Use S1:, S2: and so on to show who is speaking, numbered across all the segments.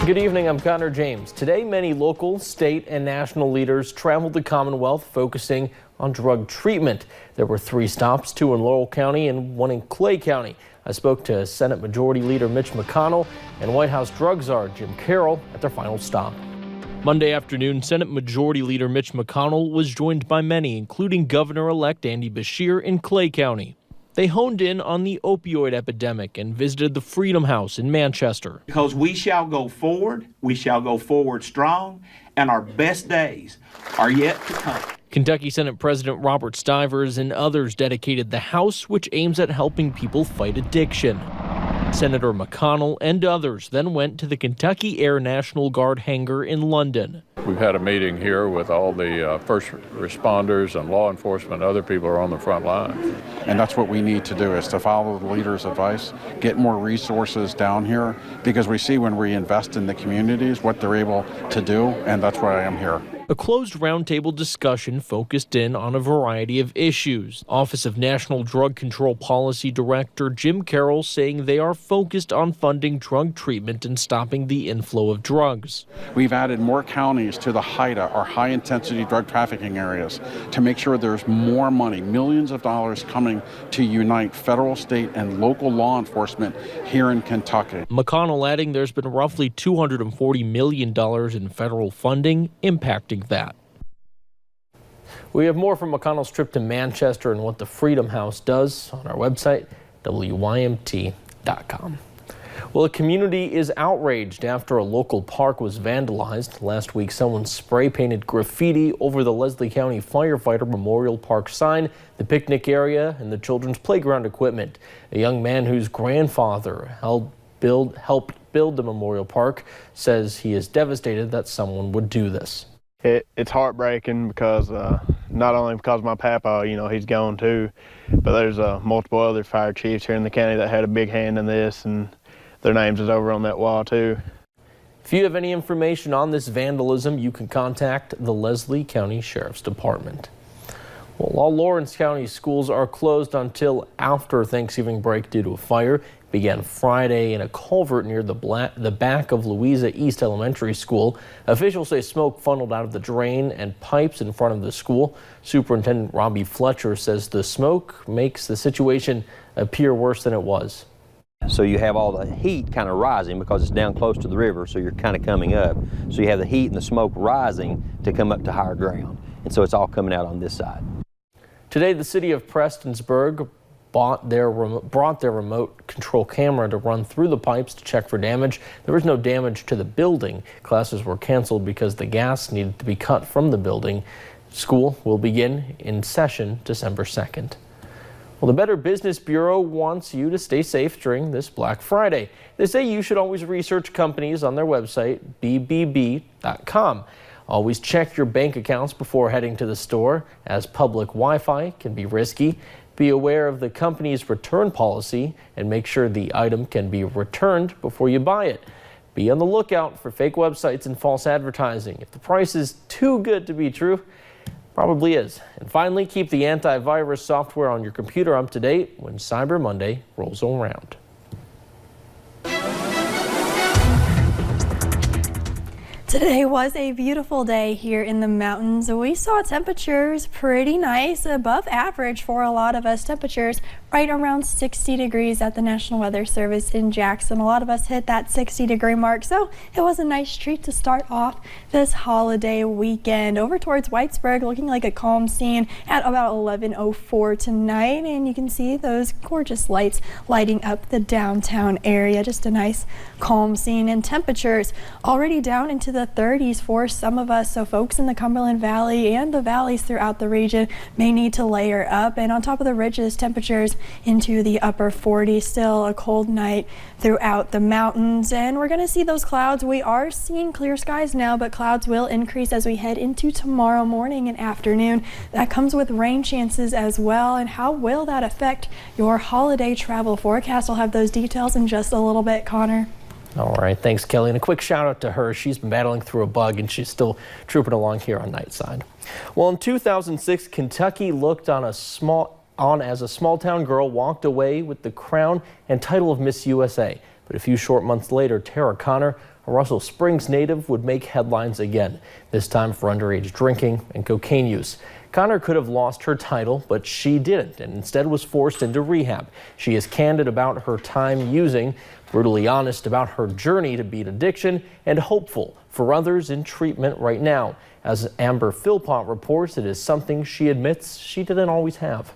S1: Good evening, I'm Connor James. Today, many local, state, and national leaders traveled the Commonwealth focusing on drug treatment. There were 3 stops, 2 in Laurel County and 1 in Clay County. I spoke to Senate Majority Leader Mitch McConnell and White House drug czar Jim Carroll at their final stop. Monday afternoon, Senate Majority Leader Mitch McConnell was joined by many, including Governor-elect Andy Beshear in Clay County. They honed in on the opioid epidemic and visited the Freedom House in Manchester.
S2: Because we shall go forward strong, and our best days are yet to come.
S1: Kentucky Senate President Robert Stivers and others dedicated the House, which aims at helping people fight addiction. Senator McConnell and others then went to the Kentucky Air National Guard hangar in London.
S3: We've had a meeting here with all the first responders and law enforcement. Other people are on the front line.
S4: And that's what we need to do, is to follow the leader's advice, get more resources down here, because we see when we invest in the communities what they're able to do, and that's why I am here.
S1: A closed roundtable discussion focused in on a variety of issues. Office of National Drug Control Policy Director Jim Carroll saying they are focused on funding drug treatment and stopping the inflow of drugs.
S4: We've added more counties to the HIDA, our high-intensity drug trafficking areas, to make sure there's more money, millions of dollars coming to unite federal, state, and local law enforcement here in Kentucky.
S1: McConnell adding there's been roughly $240 million in federal funding impacting that. We have more from McConnell's trip to Manchester and what the Freedom House does on our website, WYMT.com. Well, the community is outraged after a local park was vandalized. Last week, someone spray-painted graffiti over the Leslie County Firefighter Memorial Park sign, the picnic area, and the children's playground equipment. A young man whose grandfather helped build the memorial park says he is devastated that someone would do this.
S5: It's heartbreaking because not only because my papa, he's gone too, but there's multiple other fire chiefs here in the county that had a big hand in this, and their names is over on that wall too.
S1: If you have any information on this vandalism, you can contact the Leslie County Sheriff's Department. Well, all Lawrence County schools are closed until after Thanksgiving break due to a fire. It began Friday in a culvert near the back of Louisa East Elementary School. Officials say smoke funneled out of the drain and pipes in front of the school. Superintendent Robbie Fletcher says the smoke makes the situation appear worse than it was.
S6: So you have all the heat kind of rising because it's down close to the river, so you're kind of coming up. So you have the heat and the smoke rising to come up to higher ground. And so it's all coming out on this side.
S1: Today, the city of Prestonsburg brought their remote control camera to run through the pipes to check for damage. There was no damage to the building. Classes were canceled because the gas needed to be cut from the building. School will begin in session December 2nd. Well, the Better Business Bureau wants you to stay safe during this Black Friday. They say you should always research companies on their website, bbb.com. Always check your bank accounts before heading to the store, as public Wi-Fi can be risky. Be aware of the company's return policy and make sure the item can be returned before you buy it. Be on the lookout for fake websites and false advertising. If the price is too good to be true, probably is. And finally, keep the antivirus software on your computer up to date when Cyber Monday rolls around.
S7: Today was a beautiful day here in the mountains. We saw temperatures pretty nice, above average for a lot of us. Temperatures right around 60 degrees at the National Weather Service in Jackson. A lot of us hit that 60-degree mark, so it was a nice treat to start off this holiday weekend. Over towards Whitesburg, looking like a calm scene at about 11:04 tonight, and you can see those gorgeous lights lighting up the downtown area. Just a nice calm scene, and temperatures already down into the 30s for some of us, so folks in the Cumberland Valley and the valleys throughout the region may need to layer up. And on top of the ridges, temperatures into the upper 40s. Still a cold night throughout the mountains, and we're going to see those clouds. We are seeing clear skies now, but clouds will increase as we head into tomorrow morning and afternoon. That comes with rain chances as well. And how will that affect your holiday travel forecast? I'll have those details in just a little bit. Connor.
S1: All right, thanks, Kelly. And a quick shout out to her. She's been battling through a bug and she's still trooping along here on Nightside. Well, in 2006, Kentucky looked on as a small town girl walked away with the crown and title of Miss USA. But a few short months later, Tara Connor, a Russell Springs native, would make headlines again, this time for underage drinking and cocaine use. Connor could have lost her title, but she didn't, and instead was forced into rehab. She is candid about her time using, brutally honest about her journey to beat addiction, and hopeful for others in treatment right now. As Amber Philpott reports, it is something she admits she didn't always have.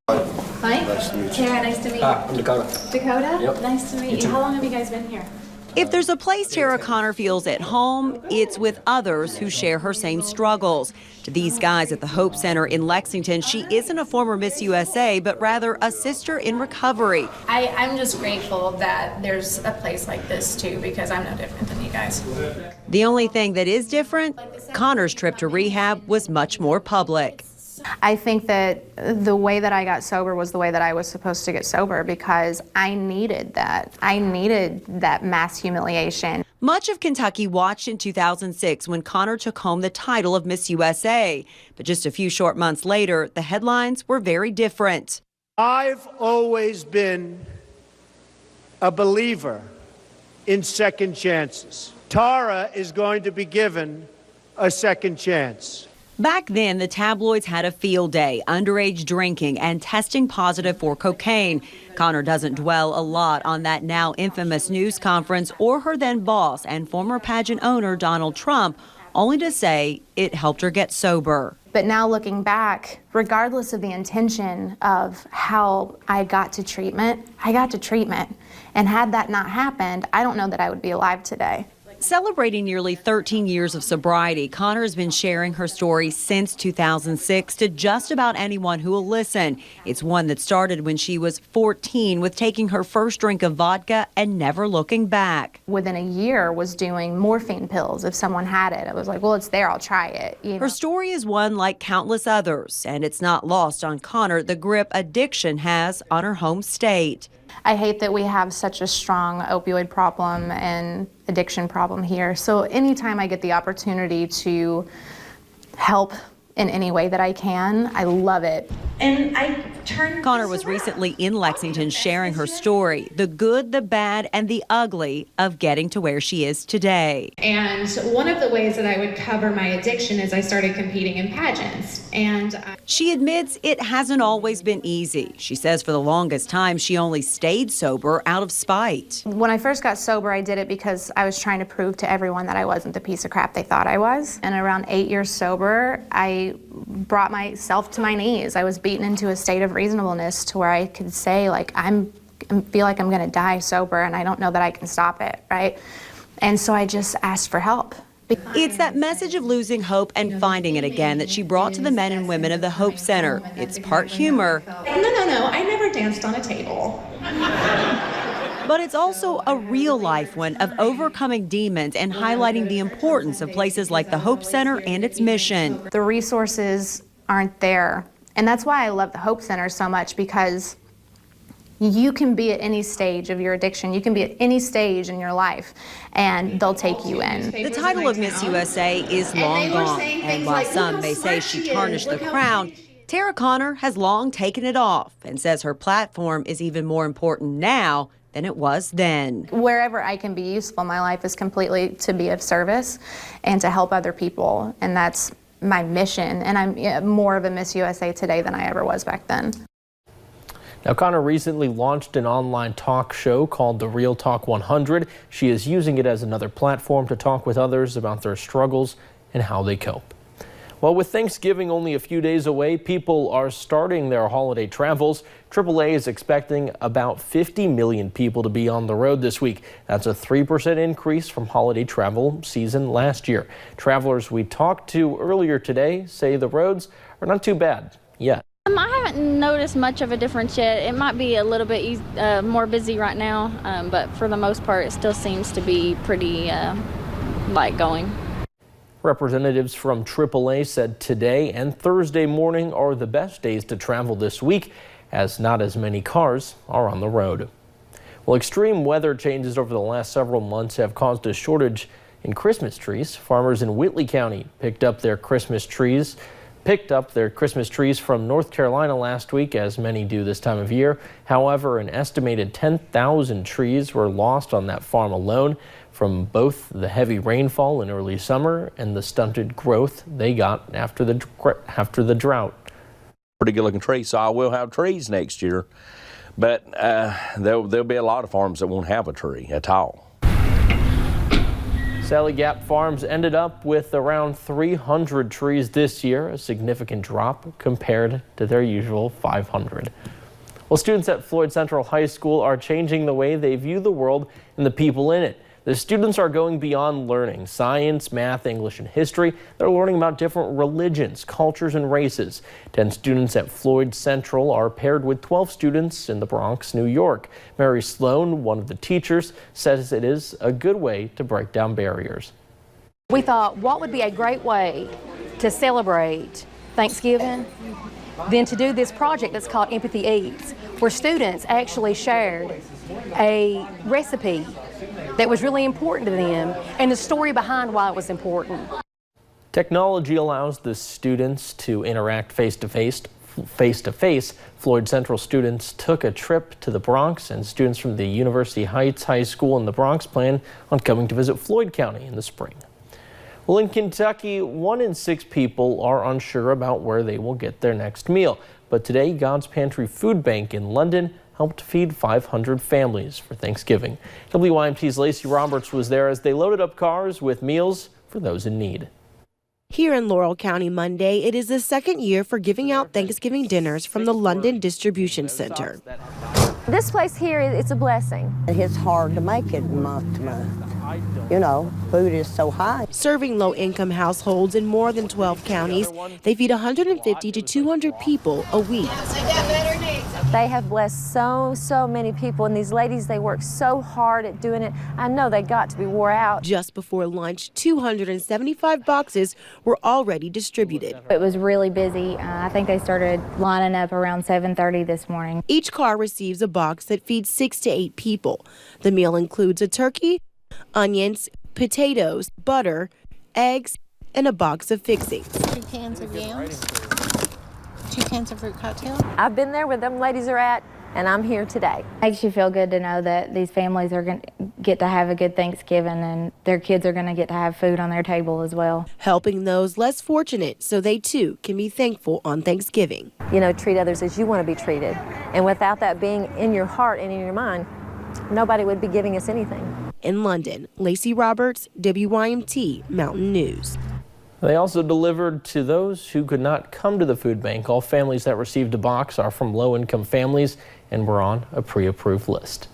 S8: Hi.
S9: Nice to meet you.
S8: Tara, nice to meet you.
S9: Hi, I'm Dakota.
S8: Dakota?
S9: Yep.
S8: Nice to meet you. How long have you guys been here?
S10: If there's a place Tara Connor feels at home, it's with others who share her same struggles. To these guys at the Hope Center in Lexington, she isn't a former Miss USA, but rather a sister in recovery.
S8: I'm just grateful that there's a place like this, too, because I'm no different than you guys.
S10: The only thing that is different, Connor's trip to rehab was much more public.
S11: I think that the way that I got sober was the way that I was supposed to get sober because I needed that. I needed that mass humiliation.
S10: Much of Kentucky watched in 2006 when Connor took home the title of Miss USA. But just a few short months later, the headlines were very different.
S12: I've always been a believer in second chances. Tara is going to be given a second chance.
S10: Back then, the tabloids had a field day, underage drinking and testing positive for cocaine. Connor doesn't dwell a lot on that now infamous news conference or her then boss and former pageant owner Donald Trump, only to say it helped her get sober.
S11: But now looking back, regardless of the intention of how I got to treatment, I got to treatment. And had that not happened, I don't know that I would be alive today.
S10: Celebrating nearly 13 years of sobriety, Connor has been sharing her story since 2006 to just about anyone who will listen. It's one that started when she was 14 with taking her first drink of vodka and never looking back.
S11: Within a year was doing morphine pills. If someone had it, I was like, well, it's there, I'll try it.
S10: Her story is one like countless others, and it's not lost on Connor the grip addiction has on her home state.
S11: I hate that we have such a strong opioid problem and addiction problem here. So anytime I get the opportunity to help in any way that I can, I love it.
S8: And I turned.
S10: Connor was recently in Lexington sharing her story, the good, the bad, and the ugly of getting to where she is today.
S8: And one of the ways that I would cover my addiction is I started competing in pageants. And
S10: she admits it hasn't always been easy. She says for the longest time she only stayed sober out of spite.
S11: When I first got sober, I did it because I was trying to prove to everyone that I wasn't the piece of crap they thought I was. And around 8 years sober, I brought myself to my knees. I was beaten into a state of reasonableness to where I could say, like, I feel like I'm gonna die sober and I don't know that I can stop it, right? And so I just asked for help.
S10: It's that message of losing hope and finding it again that she brought to the men and women of the Hope Center. It's part humor.
S8: No, I never danced on a table.
S10: But it's also a real life one of overcoming demons and highlighting the importance of places like the Hope Center and its mission.
S11: The resources aren't there. And that's why I love the Hope Center so much, because you can be at any stage of your addiction. You can be at any stage in your life, and they'll take you in.
S10: The title of Miss USA is long gone, and while some may say she tarnished the crown, Tara Connor has long taken it off and says her platform is even more important now than it was then.
S11: Wherever I can be useful, my life is completely to be of service and to help other people, and that's my mission, and I'm more of a Miss USA today than I ever was back then.
S1: Now, Connor recently launched an online talk show called The Real Talk 100. She is using it as another platform to talk with others about their struggles and how they cope. Well, with Thanksgiving only a few days away, people are starting their holiday travels. AAA is expecting about 50 million people to be on the road this week. That's a 3% increase from holiday travel season last year. Travelers we talked to earlier today say the roads are not too bad yet.
S13: I haven't noticed much of a difference yet. It might be a little bit more busy right now, but for the most part, it still seems to be pretty light going.
S1: Representatives from AAA said today and Thursday morning are the best days to travel this week, as not as many cars are on the road. Well, extreme weather changes over the last several months have caused a shortage in Christmas trees. Farmers in Whitley County picked up their Christmas trees picked up their Christmas trees from North Carolina last week, as many do this time of year. However, an estimated 10,000 trees were lost on that farm alone from both the heavy rainfall in early summer and the stunted growth they got after the drought.
S9: Pretty good looking tree, so I will have trees next year, but there'll be a lot of farms that won't have a tree at all.
S1: Sally Gap Farms ended up with around 300 trees this year, a significant drop compared to their usual 500. Well, students at Floyd Central High School are changing the way they view the world and the people in it. The students are going beyond learning science, math, English, and history. They're learning about different religions, cultures, and races. 10 students at Floyd Central are paired with 12 students in the Bronx, New York. Mary Sloan, one of the teachers, says it is a good way to break down barriers.
S14: We thought, what would be a great way to celebrate Thanksgiving than to do this project that's called Empathy Eats, where students actually shared a recipe that was really important to them and the story behind why it was important.
S1: Technology allows the students to interact face-to-face. Floyd Central students took a trip to the Bronx, and students from the University Heights High School in the Bronx plan on coming to visit Floyd County in the spring. Well, in Kentucky, 1 in 6 people are unsure about where they will get their next meal. But today, God's Pantry Food Bank in London helped feed 500 families for Thanksgiving. WYMT's Lacey Roberts was there as they loaded up cars with meals for those in need.
S15: Here in Laurel County Monday, it is the second year for giving out Thanksgiving dinners from the London Distribution Center.
S16: This place here, it's a blessing.
S17: It's hard to make it month to month. You know, food is so high.
S15: Serving low-income households in more than 12 counties, they feed 150 to 200 people a week.
S16: They have blessed so many people, and these ladies, they work so hard at doing it. I know they got to be wore out.
S15: Just before lunch, 275 boxes were already distributed.
S18: It was really busy. I think they started lining up around 7:30 this morning.
S15: Each car receives a box that feeds 6 to 8 people. The meal includes a turkey, onions, potatoes, butter, eggs, and a box of fixings.
S19: 2 cans of yams, 2 cans of fruit cocktail.
S16: I've been there where them ladies are at, and I'm here today.
S18: Makes you feel good to know that these families are going to get to have a good Thanksgiving, and their kids are going to get to have food on their table as well.
S15: Helping those less fortunate so they too can be thankful on Thanksgiving.
S16: You know, treat others as you want to be treated. And without that being in your heart and in your mind, nobody would be giving us anything.
S15: In London, Lacey Roberts, WYMT Mountain News.
S1: They also delivered to those who could not come to the food bank. All families that received a box are from low-income families and were on a pre-approved list.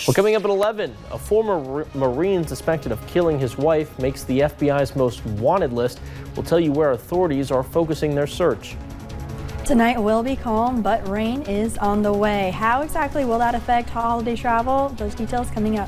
S1: Well, coming up at 11, a former Marine suspected of killing his wife makes the FBI's most wanted list. We'll tell you where authorities are focusing their search.
S7: Tonight will be calm, but rain is on the way. How exactly will that affect holiday travel? Those details coming up.